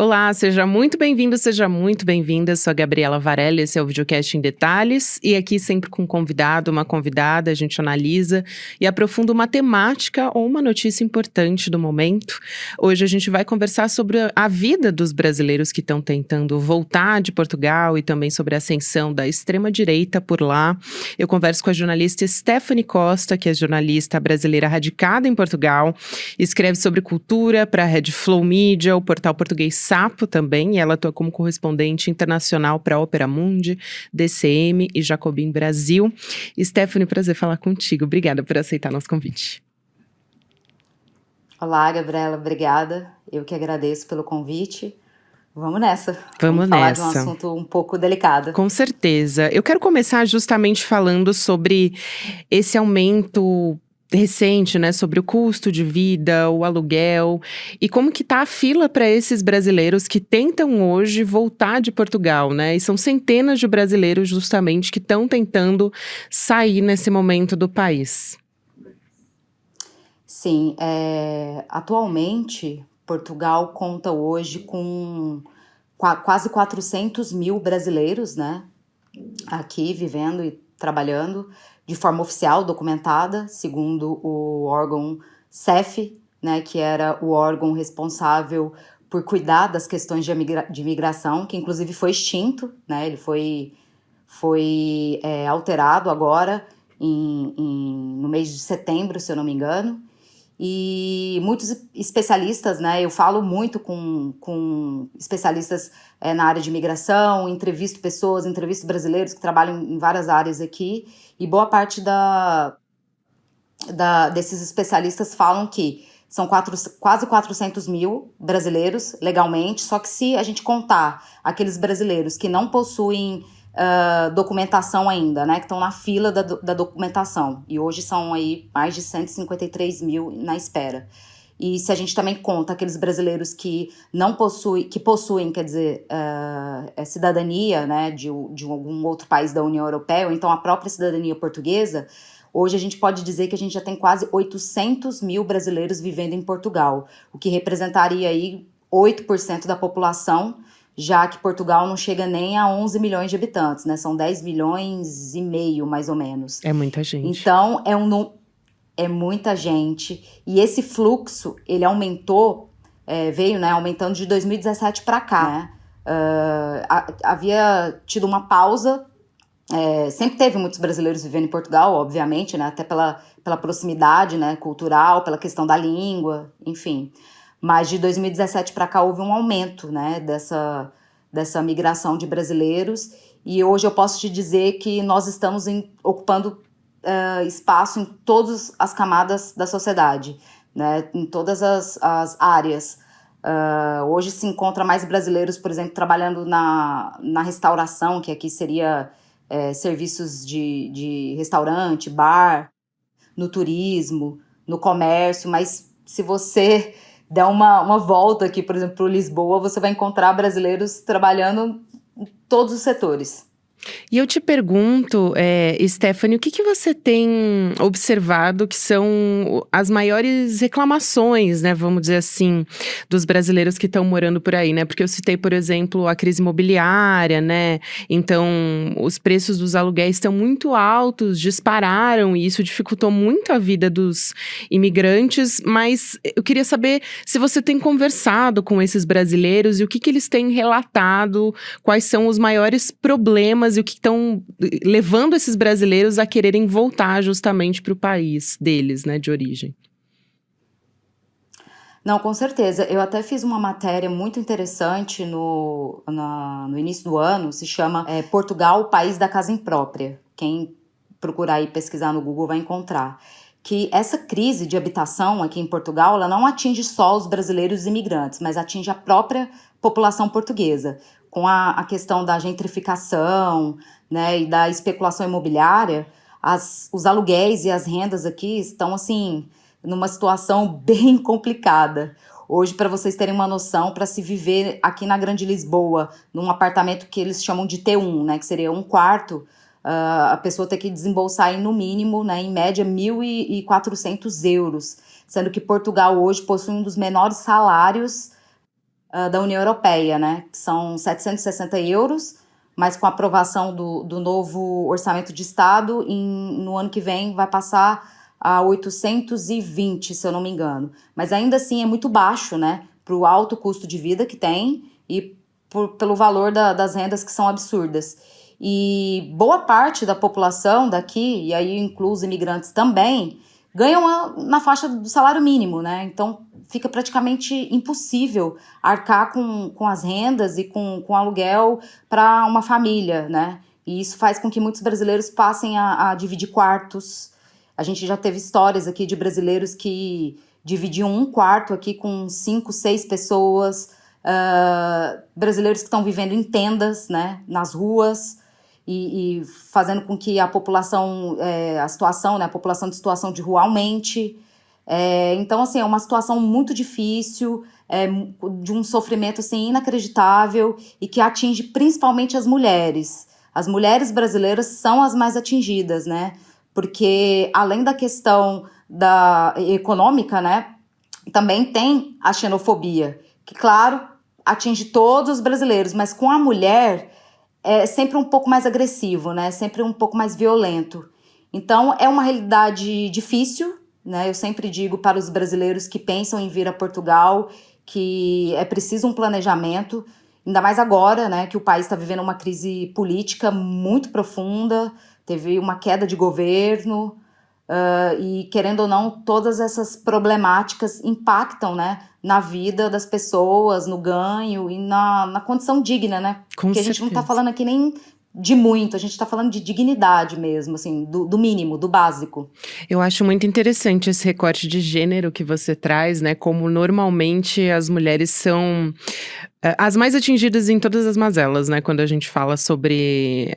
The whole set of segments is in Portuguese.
Olá, seja muito bem-vindo, seja muito bem-vinda. Eu sou a Gabriela Varela, esse é o Videocast em Detalhes. E aqui sempre com um convidado, uma convidada, a gente analisa e aprofunda uma temática ou uma notícia importante do momento. Hoje a gente vai conversar sobre a vida dos brasileiros que estão tentando voltar de Portugal e também sobre a ascensão da extrema-direita por lá. Eu converso com a jornalista Stephanie Costa, que é jornalista brasileira radicada em Portugal, escreve sobre cultura para a Red Flow Media, o portal português Sapo também, e ela atua como correspondente internacional para a Opera Mundi, DCM e Jacobin Brasil. Stephanie, prazer falar contigo. Obrigada por aceitar nosso convite. Olá, Gabriela, obrigada. Eu que agradeço pelo convite. Vamos nessa. Vamos falar nessa. de um assunto um pouco delicado. Com certeza. Eu quero começar justamente falando sobre esse aumento recente, né, sobre o custo de vida, o aluguel e como que tá a fila para esses brasileiros que tentam hoje voltar de Portugal, né? E são centenas de brasileiros justamente que estão tentando sair nesse momento do país. Sim, atualmente Portugal conta hoje com quase 400 mil brasileiros, né, aqui vivendo e trabalhando de forma oficial, documentada, segundo o órgão CEF, né, que era o órgão responsável por cuidar das questões de imigração, que inclusive foi extinto, né, ele foi alterado agora no mês de setembro, se eu não me engano. E muitos especialistas, né, eu falo muito com especialistas na área de imigração, entrevisto brasileiros que trabalham em várias áreas aqui, e boa parte desses especialistas falam que são quase 400 mil brasileiros legalmente, só que se a gente contar aqueles brasileiros que não possuem documentação ainda, né, que estão na fila da documentação, e hoje são aí mais de 153 mil na espera. E se a gente também conta aqueles brasileiros que possuem, quer dizer, cidadania, né, de algum outro país da União Europeia, ou então a própria cidadania portuguesa, hoje a gente pode dizer que a gente já tem quase 800 mil brasileiros vivendo em Portugal, o que representaria aí 8% da população, já que Portugal não chega nem a 11 milhões de habitantes, né? São 10 milhões e meio, mais ou menos. É muita gente. Então, é muita gente. E esse fluxo, ele veio, né, aumentando de 2017 para cá, né? Havia tido uma pausa, sempre teve muitos brasileiros vivendo em Portugal, obviamente, né? Até pela proximidade, né, cultural, pela questão da língua, enfim. Mas de 2017 para cá houve um aumento, né, dessa migração de brasileiros, e hoje eu posso te dizer que nós estamos ocupando espaço em todas as camadas da sociedade, né, em todas as áreas. Hoje se encontra mais brasileiros, por exemplo, trabalhando na restauração, que aqui seria serviços de restaurante, bar, no turismo, no comércio, mas se você der uma volta aqui, por exemplo, para Lisboa, você vai encontrar brasileiros trabalhando em todos os setores. E eu te pergunto, Stephanie, o que você tem observado que são as maiores reclamações, né, vamos dizer assim, dos brasileiros que estão morando por aí, né? Porque eu citei, por exemplo, a crise imobiliária, né? Então, os preços dos aluguéis estão muito altos, dispararam, e isso dificultou muito a vida dos imigrantes, mas eu queria saber se você tem conversado com esses brasileiros e o que eles têm relatado, quais são os maiores problemas e o que estão levando esses brasileiros a quererem voltar justamente para o país deles, né, de origem. Não, com certeza. Eu até fiz uma matéria muito interessante no início do ano, se chama Portugal, País da Casa Imprópria. Quem procurar aí pesquisar no Google vai encontrar. Que essa crise de habitação aqui em Portugal, ela não atinge só os brasileiros imigrantes, mas atinge a própria população portuguesa. Com a questão da gentrificação, né, e da especulação imobiliária, os aluguéis e as rendas aqui estão, assim, numa situação bem complicada. Hoje, para vocês terem uma noção, para se viver aqui na Grande Lisboa, num apartamento que eles chamam de T1, né, que seria um quarto, a pessoa tem que desembolsar aí, no mínimo, né, em média, 1.400 euros, sendo que Portugal hoje possui um dos menores salários da União Europeia, né? Que são 760 euros, mas com a aprovação do novo orçamento de Estado, no ano que vem vai passar a 820, se eu não me engano. Mas ainda assim é muito baixo, né? Para o alto custo de vida que tem e pelo valor das rendas que são absurdas. E boa parte da população daqui, e aí inclui os imigrantes também, ganham na faixa do salário mínimo, né? Então fica praticamente impossível arcar com as rendas e com aluguel para uma família, né? E isso faz com que muitos brasileiros passem a dividir quartos. A gente já teve histórias aqui de brasileiros que dividiam um quarto aqui com 5, 6 pessoas, brasileiros que estão vivendo em tendas, né, nas ruas, e fazendo com que a população, a população de situação de rua aumente. Então, assim, é uma situação muito difícil, de um sofrimento, assim, inacreditável e que atinge principalmente as mulheres. As mulheres brasileiras são as mais atingidas, né? Porque, além da questão econômica, né, também tem a xenofobia, que, claro, atinge todos os brasileiros, mas com a mulher é sempre um pouco mais agressivo, né? Sempre um pouco mais violento. Então, é uma realidade difícil, né? Eu sempre digo para os brasileiros que pensam em vir a Portugal que é preciso um planejamento, ainda mais agora, né? Que o país está vivendo uma crise política muito profunda, teve uma queda de governo, e, querendo ou não, todas essas problemáticas impactam, né, na vida das pessoas, no ganho e na condição digna, né? Porque a gente não está falando aqui nem de muito, a gente está falando de dignidade mesmo, assim, do mínimo, do básico. Eu acho muito interessante esse recorte de gênero que você traz, né? Como normalmente as mulheres são as mais atingidas em todas as mazelas, né? Quando a gente fala sobre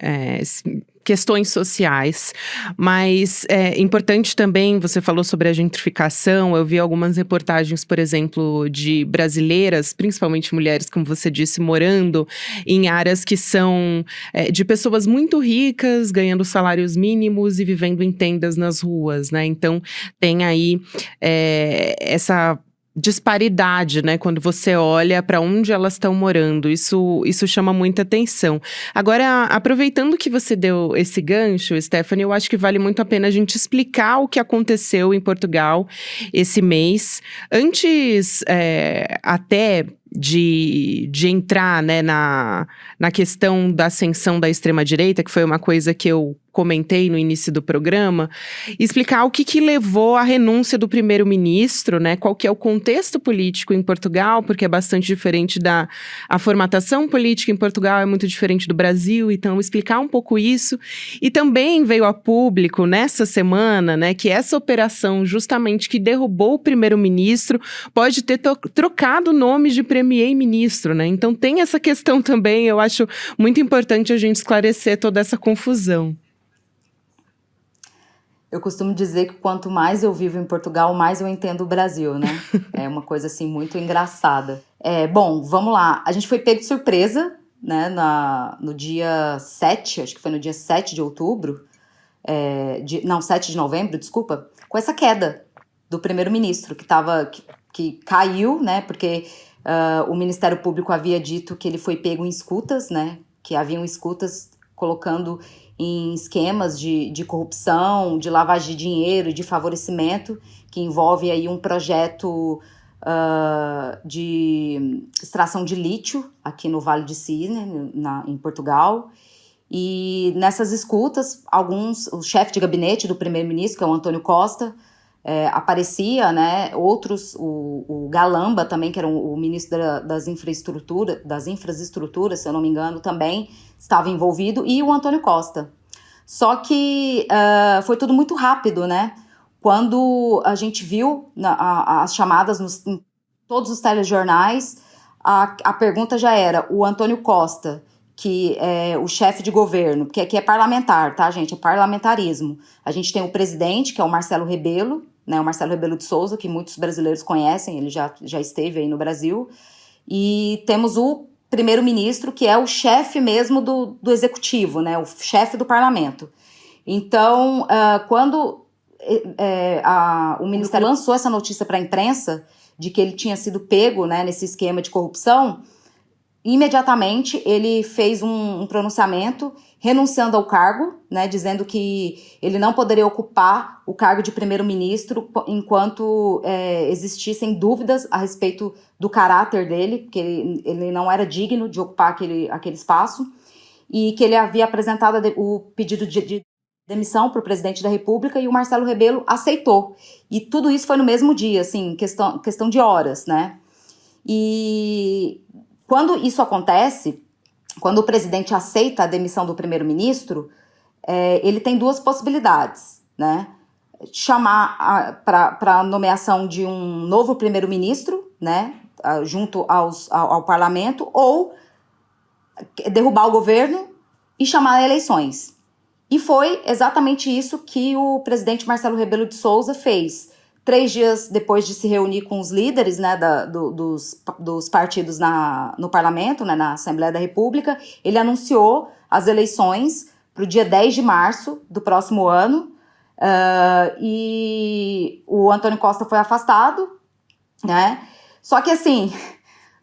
questões sociais, mas é importante também, você falou sobre a gentrificação, eu vi algumas reportagens, por exemplo, de brasileiras, principalmente mulheres, como você disse, morando em áreas que são de pessoas muito ricas, ganhando salários mínimos e vivendo em tendas nas ruas, né? Então, tem aí essa disparidade, né? Quando você olha para onde elas estão morando, isso chama muita atenção. Agora, aproveitando que você deu esse gancho, Stephanie, eu acho que vale muito a pena a gente explicar o que aconteceu em Portugal esse mês. Antes, até de entrar, né, na questão da ascensão da extrema-direita, que foi uma coisa que eu comentei no início do programa, explicar o que levou à renúncia do primeiro-ministro, né, qual que é o contexto político em Portugal, porque é bastante diferente a formatação política em Portugal é muito diferente do Brasil, então explicar um pouco isso. E também veio a público nessa semana, né, que essa operação justamente que derrubou o primeiro-ministro pode ter trocado nomes de premier-ministro, né, então tem essa questão também, eu acho muito importante a gente esclarecer toda essa confusão. Eu costumo dizer que quanto mais eu vivo em Portugal, mais eu entendo o Brasil, né? É uma coisa, assim, muito engraçada. Bom, vamos lá. A gente foi pego de surpresa, né? No dia 7, acho que foi no dia 7 de outubro. 7 de novembro, desculpa. Com essa queda do primeiro-ministro, que caiu, né? Porque o Ministério Público havia dito que ele foi pego em escutas, né? Que haviam escutas colocando em esquemas de corrupção, de lavagem de dinheiro, de favorecimento, que envolve aí um projeto de extração de lítio aqui no Vale de Cisne, em Portugal. E nessas escutas, o chefe de gabinete do primeiro-ministro, que é o António Costa, aparecia, né, outros, o Galamba também, que era o ministro das infraestruturas, se eu não me engano, também estava envolvido, e o António Costa. Só que foi tudo muito rápido, né? Quando a gente viu as chamadas em todos os telejornais, a pergunta já era: o António Costa, que é o chefe de governo, porque aqui é parlamentar, tá, gente? É parlamentarismo. A gente tem o presidente, que é o Marcelo Rebelo, né? O Marcelo Rebelo de Sousa, que muitos brasileiros conhecem, ele já esteve aí no Brasil. E temos o primeiro-ministro, que é o chefe mesmo do executivo, né? O chefe do parlamento. Então, quando o Ministério lançou essa notícia para a imprensa, de que ele tinha sido pego, né, nesse esquema de corrupção, imediatamente ele fez um pronunciamento renunciando ao cargo, né, dizendo que ele não poderia ocupar o cargo de primeiro-ministro enquanto existissem dúvidas a respeito do caráter dele, porque ele não era digno de ocupar aquele espaço, e que ele havia apresentado o pedido de demissão para o presidente da República e o Marcelo Rebelo aceitou. E tudo isso foi no mesmo dia, assim, questão de horas, né? E quando isso acontece, quando o presidente aceita a demissão do primeiro-ministro, ele tem duas possibilidades, né? Chamar para a nomeação de um novo primeiro-ministro, né? Junto ao parlamento, ou derrubar o governo e chamar eleições. E foi exatamente isso que o presidente Marcelo Rebelo de Souza fez. 3 dias depois de se reunir com os líderes, né, dos partidos no parlamento, né, na Assembleia da República, ele anunciou as eleições para o dia 10 de março do próximo ano, e o Antônio Costa foi afastado, né? Só que, assim,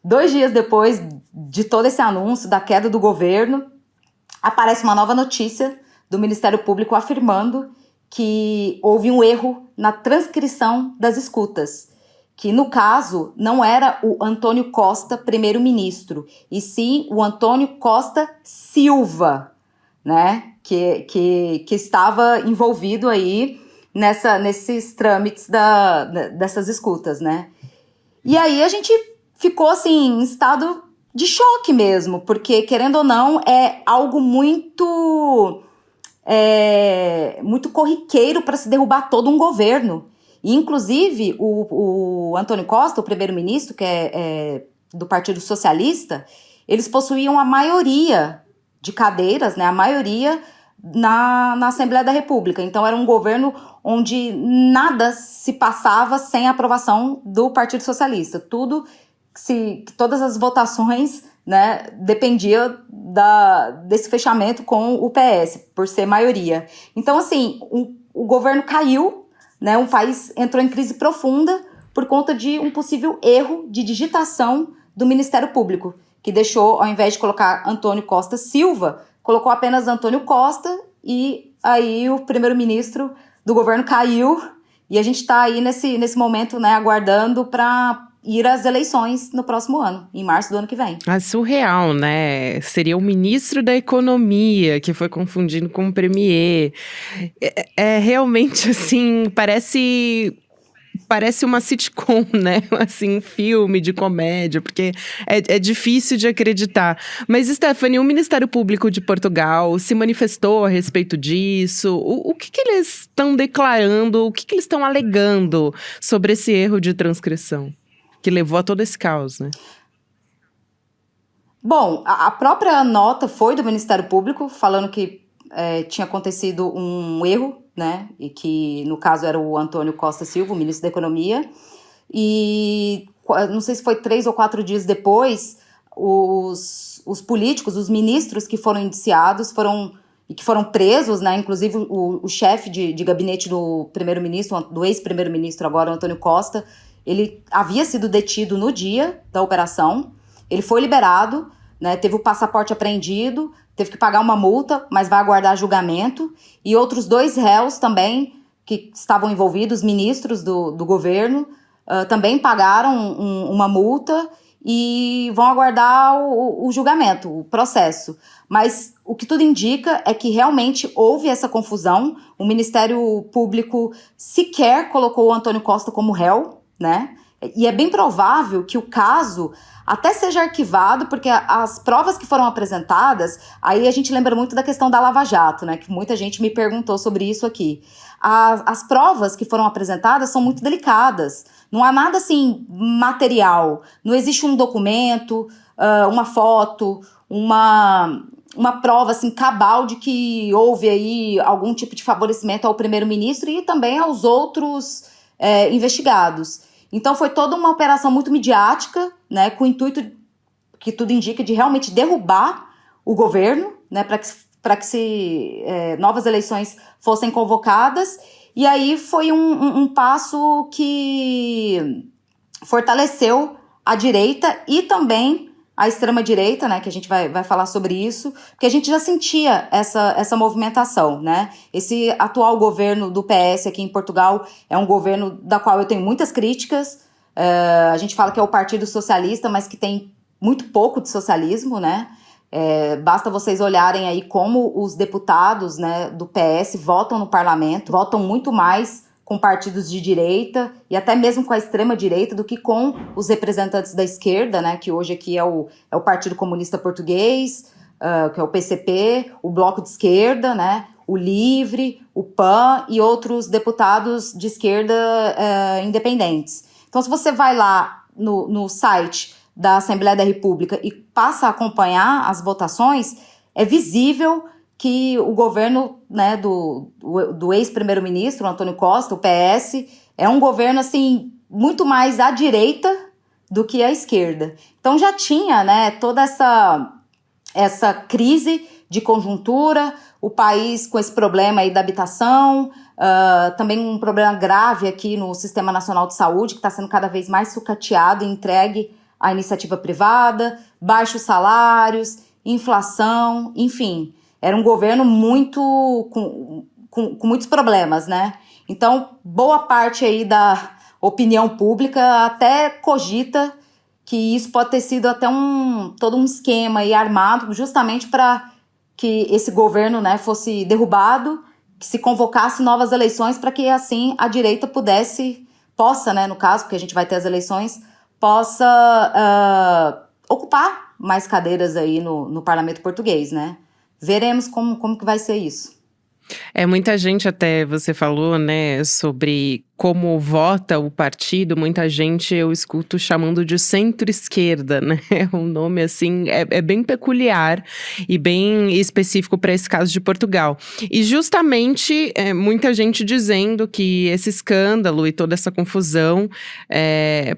2 dias depois de todo esse anúncio da queda do governo, aparece uma nova notícia do Ministério Público afirmando que houve um erro na transcrição das escutas, que no caso não era o Antônio Costa primeiro-ministro, e sim o Antônio Costa Silva, né, que estava envolvido aí nesses trâmites dessas escutas, né. E aí a gente ficou assim em estado de choque mesmo, porque querendo ou não é algo muito corriqueiro para se derrubar todo um governo. E, inclusive, o Antônio Costa, o primeiro-ministro, que é do Partido Socialista, eles possuíam a maioria de cadeiras, né, a maioria na Assembleia da República. Então, era um governo onde nada se passava sem a aprovação do Partido Socialista. Todas as votações, né, dependia desse fechamento com o PS, por ser maioria. Então, assim, o governo caiu, né, o país entrou em crise profunda por conta de um possível erro de digitação do Ministério Público, que deixou, ao invés de colocar Antônio Costa Silva, colocou apenas Antônio Costa, e aí o primeiro-ministro do governo caiu, e a gente está aí nesse momento, né, aguardando para ir às eleições no próximo ano, em março do ano que vem. É surreal, né? Seria o ministro da Economia que foi confundido com o premier. É realmente assim, parece uma sitcom, né? Assim, um filme de comédia, porque é difícil de acreditar. Mas, Stephanie, o Ministério Público de Portugal se manifestou a respeito disso? O que eles estão declarando, o que eles estão alegando sobre esse erro de transcrição que levou a todo esse caos, né? Bom, a própria nota foi do Ministério Público, falando que tinha acontecido um erro, né? E que, no caso, era o Antônio Costa Silva, o ministro da Economia. E não sei se foi 3 ou 4 dias depois, os políticos, os ministros que foram indiciados e que foram presos, né? Inclusive o chefe de gabinete do primeiro-ministro, do ex-primeiro-ministro agora, o Antônio Costa, ele havia sido detido no dia da operação, ele foi liberado, né, teve o passaporte apreendido, teve que pagar uma multa, mas vai aguardar julgamento, e outros 2 réus também, que estavam envolvidos, ministros do governo, também pagaram uma multa e vão aguardar o julgamento, o processo. Mas o que tudo indica é que realmente houve essa confusão, o Ministério Público sequer colocou o Antônio Costa como réu, né? E é bem provável que o caso até seja arquivado, porque as provas que foram apresentadas, aí a gente lembra muito da questão da Lava Jato, né? Que muita gente me perguntou sobre isso aqui. As provas que foram apresentadas são muito delicadas. Não há nada assim material. Não existe um documento, uma foto, uma prova assim cabal de que houve aí algum tipo de favorecimento ao primeiro-ministro e também aos outros investigados. Então foi toda uma operação muito midiática, né, com o intuito, que tudo indica, de realmente derrubar o governo, né, para que novas eleições fossem convocadas. E aí foi um passo que fortaleceu a direita e também a extrema-direita, né, que a gente vai falar sobre isso, porque a gente já sentia essa movimentação, né? Esse atual governo do PS aqui em Portugal é um governo da qual eu tenho muitas críticas. A gente fala que é o Partido Socialista, mas que tem muito pouco de socialismo, né? Basta vocês olharem aí como os deputados, né, do PS votam no parlamento, votam muito mais com partidos de direita e até mesmo com a extrema-direita do que com os representantes da esquerda, né, que hoje aqui é o Partido Comunista Português, que é o PCP, o Bloco de Esquerda, né, o LIVRE, o PAN e outros deputados de esquerda independentes. Então, se você vai lá no site da Assembleia da República e passa a acompanhar as votações, é visível que o governo, né, do ex-primeiro-ministro, Antônio Costa, o PS, é um governo assim, muito mais à direita do que à esquerda. Então já tinha, né, toda essa crise de conjuntura, o país com esse problema aí da habitação, também um problema grave aqui no Sistema Nacional de Saúde, que está sendo cada vez mais sucateado e entregue à iniciativa privada, baixos salários, inflação, enfim. Era um governo com muitos problemas, né? Então, boa parte aí da opinião pública até cogita que isso pode ter sido até todo um esquema aí armado justamente para que esse governo, né, fosse derrubado, que se convocasse novas eleições para que assim a direita possa, né, no caso, porque a gente vai ter as eleições, possa ocupar mais cadeiras aí no parlamento português, né? Veremos como que vai ser isso. Muita gente até, você falou, né, sobre como vota o partido, muita gente eu escuto chamando de centro-esquerda, né, um nome assim, é bem peculiar e bem específico para esse caso de Portugal. E justamente muita gente dizendo que esse escândalo e toda essa confusão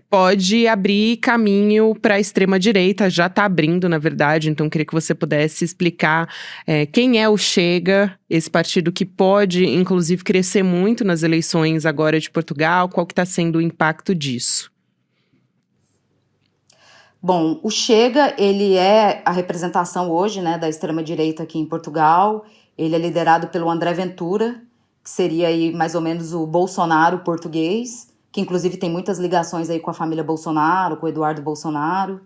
pode abrir caminho para a extrema-direita, já está abrindo, na verdade, então queria que você pudesse explicar quem é o Chega, esse partido que pode, inclusive, crescer muito nas eleições agora de Portugal, qual que está sendo o impacto disso? Bom, o Chega, ele é a representação hoje, né, da extrema-direita aqui em Portugal. Ele é liderado pelo André Ventura, que seria aí mais ou menos o Bolsonaro português, que inclusive tem muitas ligações aí com a família Bolsonaro, com o Eduardo Bolsonaro.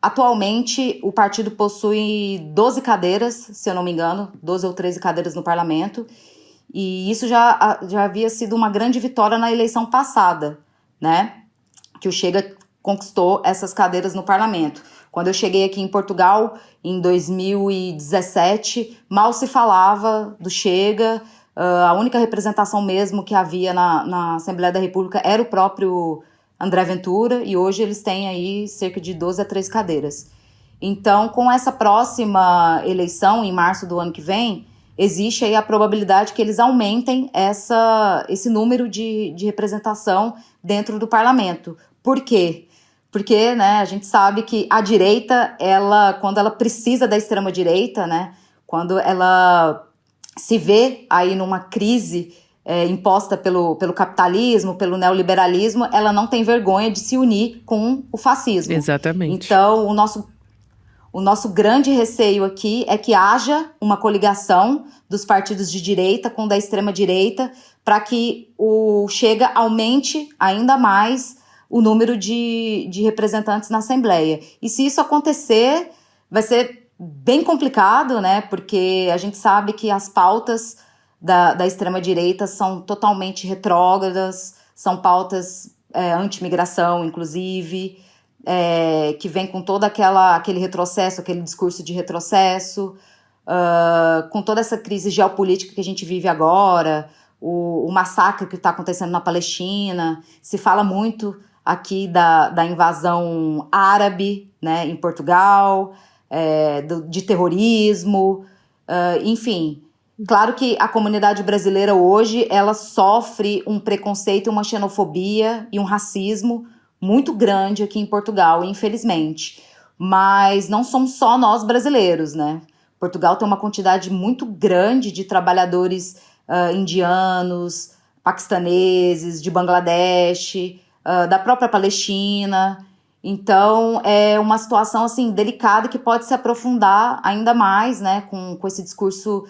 Atualmente, o partido possui 12 cadeiras, se eu não me engano, 12 ou 13 cadeiras no parlamento, e isso já havia sido uma grande vitória na eleição passada, né? Que o Chega conquistou essas cadeiras no parlamento. Quando eu cheguei aqui em Portugal, em 2017, mal se falava do Chega, a única representação mesmo que havia na Assembleia da República era o próprio André Ventura, e hoje eles têm aí cerca de 12 a 13 cadeiras. Então, com essa próxima eleição, em março do ano que vem, existe aí a probabilidade que eles aumentem esse número de representação dentro do parlamento. Por quê? Porque, né, a gente sabe que a direita, quando ela precisa da extrema-direita, né, quando ela se vê aí numa crise imposta pelo capitalismo, pelo neoliberalismo, ela não tem vergonha de se unir com o fascismo. Exatamente. Então, o nosso grande receio aqui é que haja uma coligação dos partidos de direita com da extrema-direita para que o Chega aumente ainda mais o número de representantes na Assembleia. E se isso acontecer, vai ser bem complicado, né? Porque a gente sabe que as pautas da extrema-direita são totalmente retrógradas, são pautas anti-imigração, inclusive, que vem com todo aquele retrocesso, aquele discurso de retrocesso, com toda essa crise geopolítica que a gente vive agora, o massacre que está acontecendo na Palestina. Se fala muito aqui da invasão árabe, né, em Portugal, de terrorismo, enfim. Claro que a comunidade brasileira hoje, ela sofre um preconceito, uma xenofobia e um racismo muito grande aqui em Portugal, infelizmente. Mas não somos só nós brasileiros, né? Portugal tem uma quantidade muito grande de trabalhadores indianos, paquistaneses, de Bangladesh, da própria Palestina. Então, é uma situação assim, delicada que pode se aprofundar ainda mais, né, com esse discurso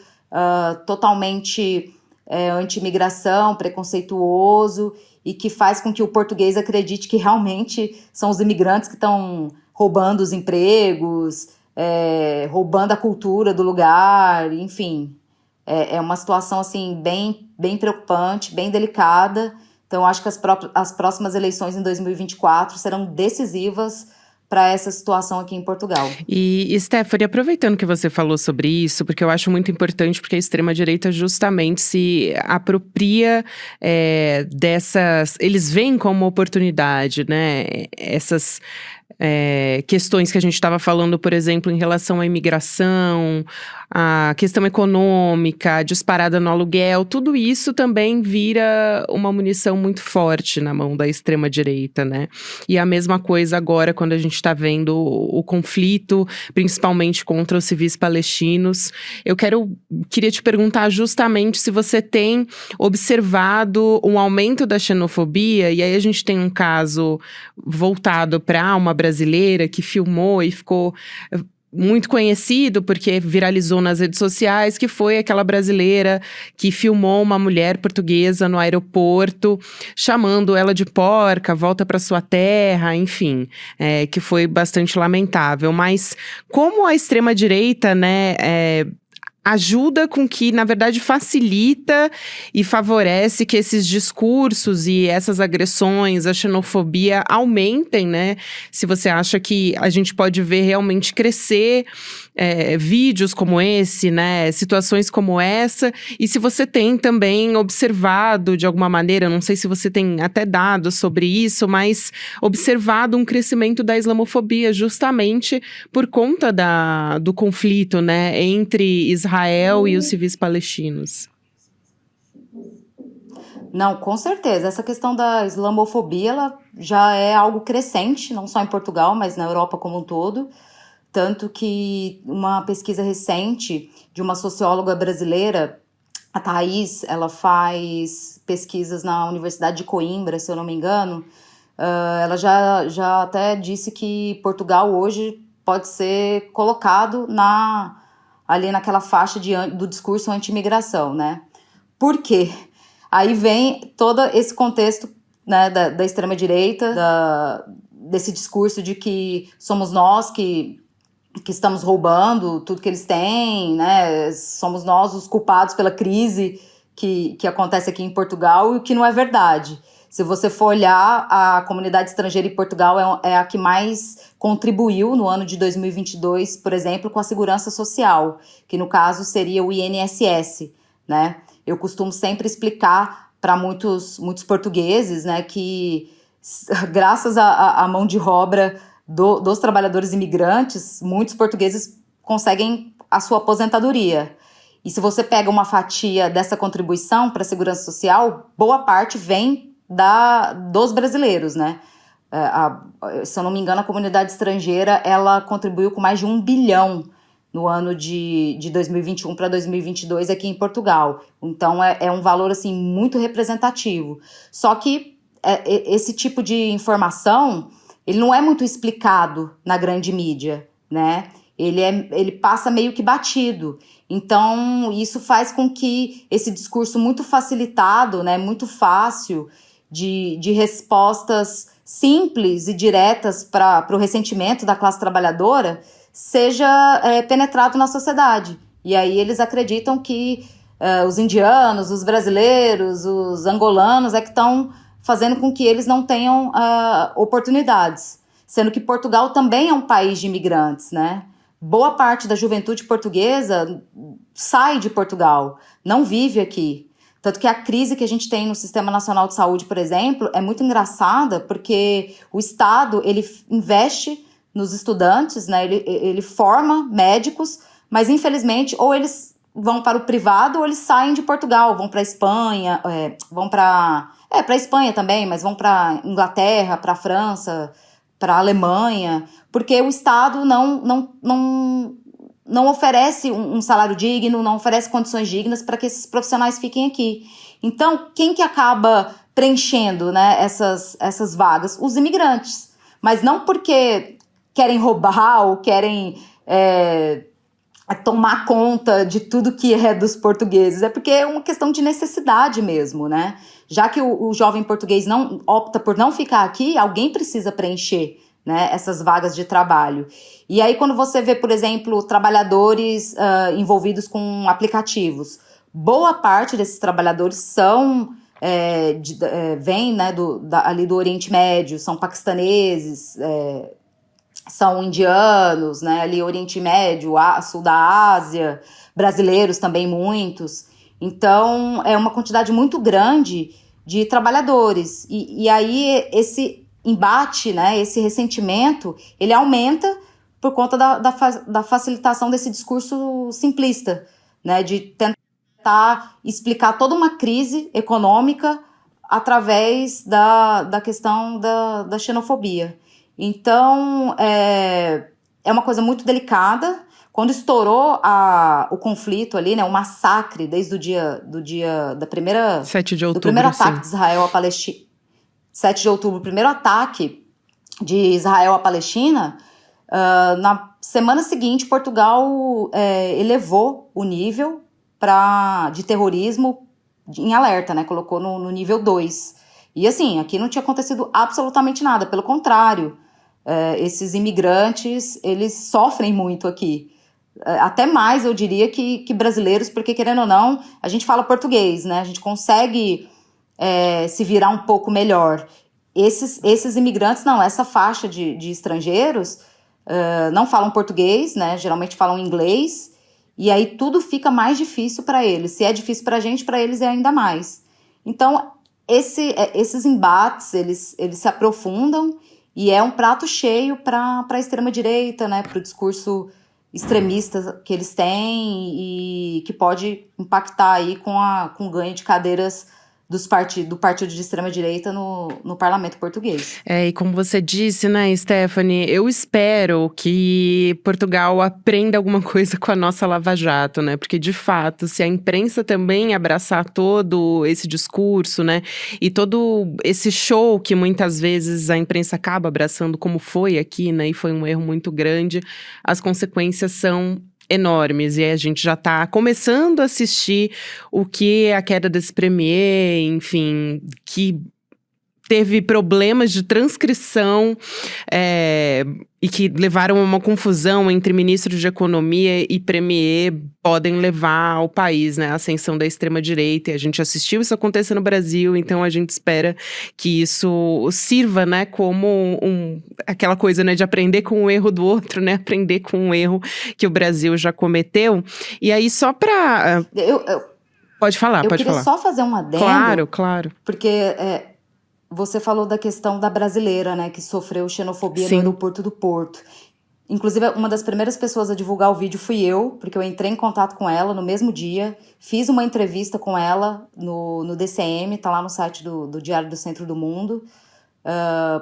totalmente anti-imigração, preconceituoso, e que faz com que o português acredite que realmente são os imigrantes que estão roubando os empregos, roubando a cultura do lugar, enfim. É uma situação assim, bem preocupante, bem delicada. Então, acho que as próximas eleições em 2024 serão decisivas para essa situação aqui em Portugal. E, Stephanie, aproveitando que você falou sobre isso, porque eu acho muito importante, porque a extrema-direita justamente se apropria dessas… Eles veem como oportunidade, né? Essas… questões que a gente estava falando, por exemplo, em relação à imigração, a questão econômica, a disparada no aluguel, tudo isso também vira uma munição muito forte na mão da extrema-direita, né? E a mesma coisa agora, quando a gente está vendo o conflito, principalmente contra os civis palestinos. Eu queria te perguntar justamente se você tem observado um aumento da xenofobia, e aí a gente tem um caso voltado para uma brasileira que filmou e ficou muito conhecido porque viralizou nas redes sociais, que foi aquela brasileira que filmou uma mulher portuguesa no aeroporto, chamando ela de porca, volta para sua terra, enfim, que foi bastante lamentável. Mas como a extrema-direita, né, ajuda com que, na verdade, facilita e favorece que esses discursos e essas agressões, a xenofobia aumentem, né? Se você acha que a gente pode ver realmente crescer vídeos como esse, né? Situações como essa. E se você tem também observado de alguma maneira, não sei se você tem até dados sobre isso, mas observado um crescimento da islamofobia justamente por conta do conflito, né? Entre Israel e os civis palestinos. Não, com certeza. Essa questão da islamofobia, ela já é algo crescente, não só em Portugal, mas na Europa como um todo. Tanto que uma pesquisa recente de uma socióloga brasileira, a Thaís, ela faz pesquisas na Universidade de Coimbra, se eu não me engano. Ela já até disse que Portugal hoje pode ser colocado ali naquela faixa do discurso anti-imigração, né? Por quê? Aí vem todo esse contexto, né, da extrema-direita, desse discurso de que somos nós que estamos roubando tudo que eles têm, né? Somos nós os culpados pela crise que acontece aqui em Portugal, e o que não é verdade. Se você for olhar, a comunidade estrangeira em Portugal é a que mais contribuiu no ano de 2022, por exemplo, com a segurança social, que no caso seria o INSS, né? Eu costumo sempre explicar para muitos portugueses, né, que graças à mão de obra dos trabalhadores imigrantes, muitos portugueses conseguem a sua aposentadoria. E se você pega uma fatia dessa contribuição para a segurança social, boa parte vem dos brasileiros, né? Se eu não me engano, a comunidade estrangeira, ela contribuiu com mais de 1 bilhão no ano de 2021 para 2022 aqui em Portugal. Então, é um valor, assim, muito representativo. Só que esse tipo de informação, ele não é muito explicado na grande mídia, né? Ele passa meio que batido. Então, isso faz com que esse discurso muito facilitado, né, muito fácil de respostas simples e diretas para o ressentimento da classe trabalhadora seja penetrado na sociedade. E aí eles acreditam que os indianos, os brasileiros, os angolanos que estão fazendo com que eles não tenham oportunidades. Sendo que Portugal também é um país de imigrantes, né? Boa parte da juventude portuguesa sai de Portugal, não vive aqui. Tanto que a crise que a gente tem no Sistema Nacional de Saúde, por exemplo, é muito engraçada, porque o Estado, ele investe nos estudantes, né? Ele forma médicos, mas infelizmente ou eles vão para o privado ou eles saem de Portugal, vão para a Espanha, vão para a Espanha também, mas vão para a Inglaterra, para a França, para a Alemanha, porque o Estado não oferece um salário digno, não oferece condições dignas para que esses profissionais fiquem aqui. Então, quem que acaba preenchendo, né, essas vagas? Os imigrantes. Mas não porque querem roubar ou querem tomar conta de tudo que é dos portugueses. É porque é uma questão de necessidade mesmo, né? Já que o jovem português não opta por não ficar aqui, alguém precisa preencher, né, essas vagas de trabalho. E aí quando você vê, por exemplo, trabalhadores envolvidos com aplicativos, boa parte desses trabalhadores vêm, né, ali do Oriente Médio, são paquistaneses, são indianos, né, ali Oriente Médio, sul da Ásia, brasileiros também muitos. Então é uma quantidade muito grande de trabalhadores. E aí esse embate, né, esse ressentimento, ele aumenta por conta da facilitação desse discurso simplista, né, de tentar explicar toda uma crise econômica através da questão da xenofobia. Então, é uma coisa muito delicada. Quando estourou o conflito ali, né, o massacre desde o dia da primeira... 7 de outubro, do primeiro ataque de Israel à Palestina. 7 de outubro, o primeiro ataque de Israel à Palestina, na semana seguinte, Portugal elevou o nível de terrorismo em alerta, né? Colocou no nível 2. E assim, aqui não tinha acontecido absolutamente nada, pelo contrário, esses imigrantes, eles sofrem muito aqui. Até mais, eu diria, que brasileiros, porque querendo ou não, a gente fala português, né? A gente consegue se virar um pouco melhor. Esses imigrantes, não, essa faixa de estrangeiros não falam português, né? Geralmente falam inglês, e aí tudo fica mais difícil para eles. Se é difícil para a gente, para eles é ainda mais. Então, esses embates, eles se aprofundam, e é um prato cheio para a extrema-direita, né? Para o discurso extremista que eles têm e que pode impactar aí com o ganho de cadeiras do partido de extrema-direita no parlamento português. E como você disse, né, Stephanie, eu espero que Portugal aprenda alguma coisa com a nossa Lava Jato, né, porque de fato, se a imprensa também abraçar todo esse discurso, né, e todo esse show que muitas vezes a imprensa acaba abraçando, como foi aqui, né, e foi um erro muito grande, as consequências são enormes, e a gente já tá começando a assistir o que é a queda desse premier, enfim, que teve problemas de transcrição e que levaram a uma confusão entre ministro de Economia e premier, podem levar ao país, né, a ascensão da extrema-direita. E a gente assistiu isso acontecer no Brasil, então a gente espera que isso sirva, né, como aquela coisa, né, de aprender com o erro do outro, né, aprender com o erro que o Brasil já cometeu. E aí, só para... Pode falar, pode falar. Eu queria só fazer um adendo. Claro. Porque... você falou da questão da brasileira, né, que sofreu xenofobia no aeroporto do Porto. Inclusive, uma das primeiras pessoas a divulgar o vídeo fui eu, porque eu entrei em contato com ela no mesmo dia, fiz uma entrevista com ela no DCM, tá lá no site do Diário do Centro do Mundo,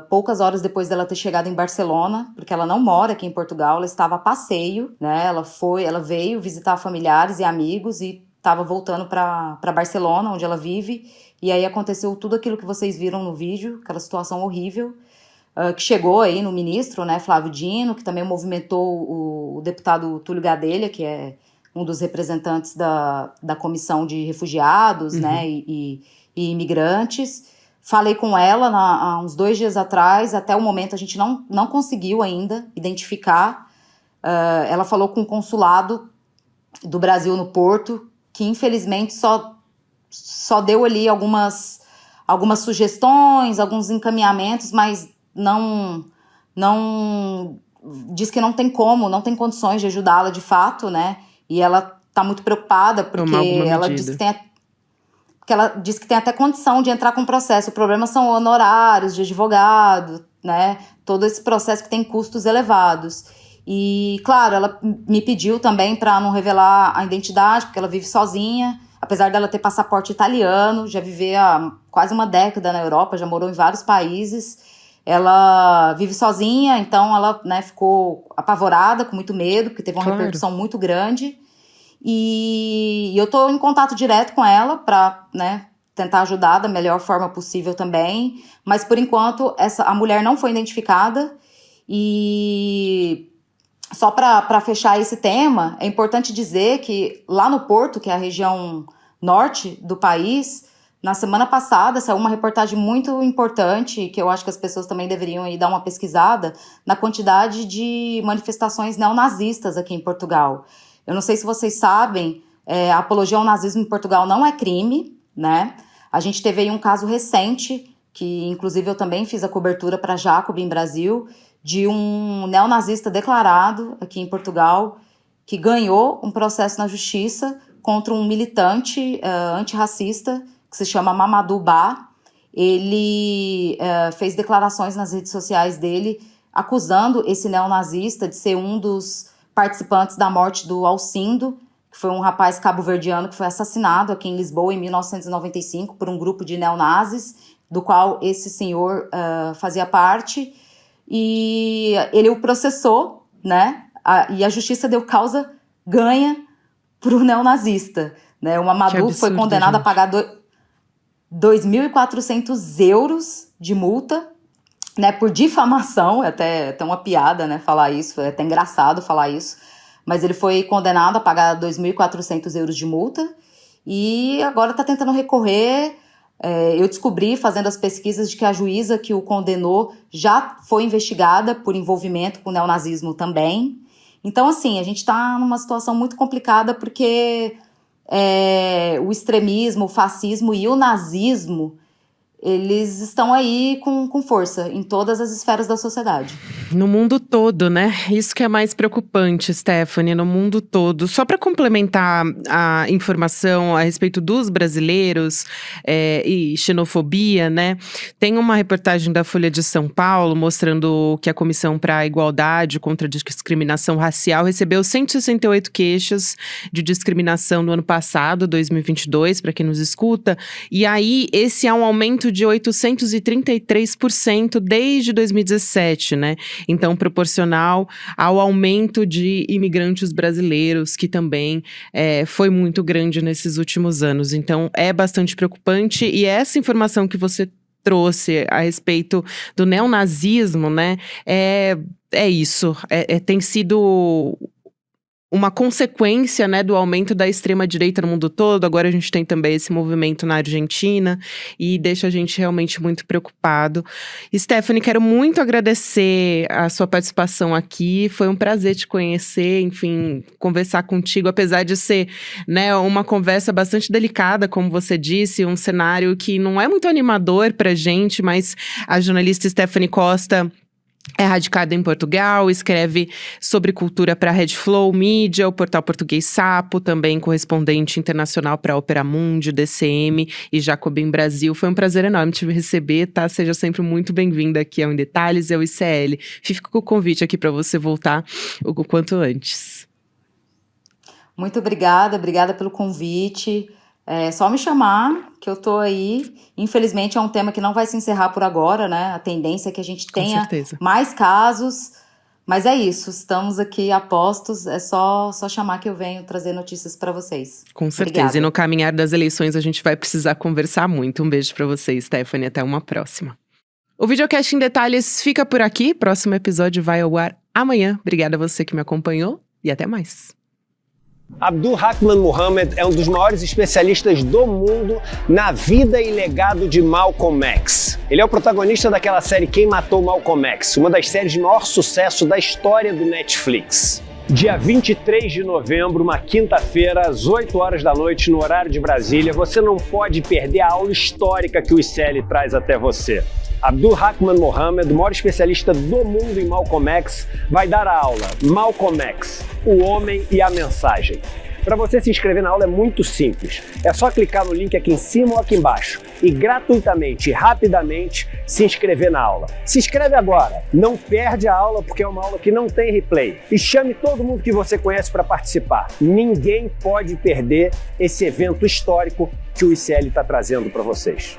poucas horas depois dela ter chegado em Barcelona, porque ela não mora aqui em Portugal, ela estava a passeio, né, ela veio visitar familiares e amigos e estava voltando para Barcelona, onde ela vive. E aí aconteceu tudo aquilo que vocês viram no vídeo, aquela situação horrível, que chegou aí no ministro, né, Flávio Dino, que também movimentou o deputado Túlio Gadelha, que é um dos representantes da Comissão de Refugiados, né, e imigrantes. Falei com ela há uns 2 dias atrás, até o momento a gente não conseguiu ainda identificar. Ela falou com o consulado do Brasil no Porto, que infelizmente só deu ali algumas sugestões, alguns encaminhamentos, mas não diz que não tem condições de ajudá-la de fato, né? E ela tá muito preocupada porque ela diz que tem até condição de entrar com o processo. O problema são honorários de advogado, né? Todo esse processo que tem custos elevados. E, claro, ela me pediu também para não revelar a identidade, porque ela vive sozinha. Apesar dela ter passaporte italiano, já vive há quase uma década na Europa, já morou em vários países. Ela vive sozinha, então ela, né, ficou apavorada, com muito medo, porque teve uma repercussão muito grande. E eu estou em contato direto com ela para, né, tentar ajudar da melhor forma possível também, mas por enquanto a mulher não foi identificada. E só para fechar esse tema, é importante dizer que lá no Porto, que é a região norte do país, na semana passada saiu uma reportagem muito importante, que eu acho que as pessoas também deveriam ir dar uma pesquisada, na quantidade de manifestações neonazistas aqui em Portugal. Eu não sei se vocês sabem, a apologia ao nazismo em Portugal não é crime, né? A gente teve aí um caso recente, que inclusive eu também fiz a cobertura para Jacobin Brasil, de um neonazista declarado aqui em Portugal, que ganhou um processo na justiça contra um militante antirracista, que se chama Mamadou Ba. Ele fez declarações nas redes sociais dele, acusando esse neonazista de ser um dos participantes da morte do Alcindo, que foi um rapaz cabo-verdiano que foi assassinado aqui em Lisboa em 1995 por um grupo de neonazis, do qual esse senhor fazia parte. E ele o processou, né? E a justiça deu causa ganha para o neonazista, né? O Mamadou foi condenado a pagar 2.400 euros de multa, né? Por difamação, é até uma piada, né? Falar isso, é até engraçado falar isso. Mas ele foi condenado a pagar 2.400 euros de multa e agora está tentando recorrer. Eu descobri, fazendo as pesquisas, de que a juíza que o condenou já foi investigada por envolvimento com o neonazismo também. Então, assim, a gente está numa situação muito complicada porque o extremismo, o fascismo e o nazismo, eles estão aí com força em todas as esferas da sociedade. No mundo todo, né? Isso que é mais preocupante, Stephanie, no mundo todo. Só para complementar a informação a respeito dos brasileiros e xenofobia, né? Tem uma reportagem da Folha de São Paulo mostrando que a Comissão para a Igualdade contra a Discriminação Racial recebeu 168 queixas de discriminação no ano passado, 2022, para quem nos escuta. E aí, esse é um aumento de 833% desde 2017, né? Então, proporcional ao aumento de imigrantes brasileiros, que também foi muito grande nesses últimos anos. Então, é bastante preocupante. E essa informação que você trouxe a respeito do neonazismo, né? É isso. Tem sido uma consequência, né, do aumento da extrema-direita no mundo todo. Agora a gente tem também esse movimento na Argentina e deixa a gente realmente muito preocupado. Stephanie, quero muito agradecer a sua participação aqui. Foi um prazer te conhecer, enfim, conversar contigo, apesar de ser, né, uma conversa bastante delicada, como você disse, um cenário que não é muito animador pra gente, mas a jornalista Stephanie Costa é radicada em Portugal, escreve sobre cultura para Red Flow Media, o portal português Sapo, também correspondente internacional para Opera Mundi, DCM e Jacobin Brasil. Foi um prazer enorme te receber, tá? Seja sempre muito bem-vinda aqui ao Em Detalhes e ao ICL. Fico com o convite aqui para você voltar o quanto antes. Muito obrigada pelo convite. É só me chamar, que eu tô aí. Infelizmente é um tema que não vai se encerrar por agora, né? A tendência é que a gente tenha mais casos. Mas é isso, estamos aqui a postos. É só chamar que eu venho trazer notícias para vocês. Com certeza. Obrigada. E no caminhar das eleições a gente vai precisar conversar muito. Um beijo para você, Stephanie. Até uma próxima. O Videocast em Detalhes fica por aqui. Próximo episódio vai ao ar amanhã. Obrigada a você que me acompanhou e até mais. Abdul-Rahman Mohammed é um dos maiores especialistas do mundo na vida e legado de Malcolm X. Ele é o protagonista daquela série Quem Matou Malcolm X, uma das séries de maior sucesso da história do Netflix. Dia 23 de novembro, uma quinta-feira, às 8 horas da noite, no horário de Brasília, você não pode perder a aula histórica que o ICL traz até você. Abdul-Rahman Mohammed, o maior especialista do mundo em Malcolm X, vai dar a aula Malcolm X, o homem e a mensagem. Para você se inscrever na aula é muito simples. É só clicar no link aqui em cima ou aqui embaixo e gratuitamente e rapidamente se inscrever na aula. Se inscreve agora, não perde a aula porque é uma aula que não tem replay. E chame todo mundo que você conhece para participar. Ninguém pode perder esse evento histórico que o ICL está trazendo para vocês.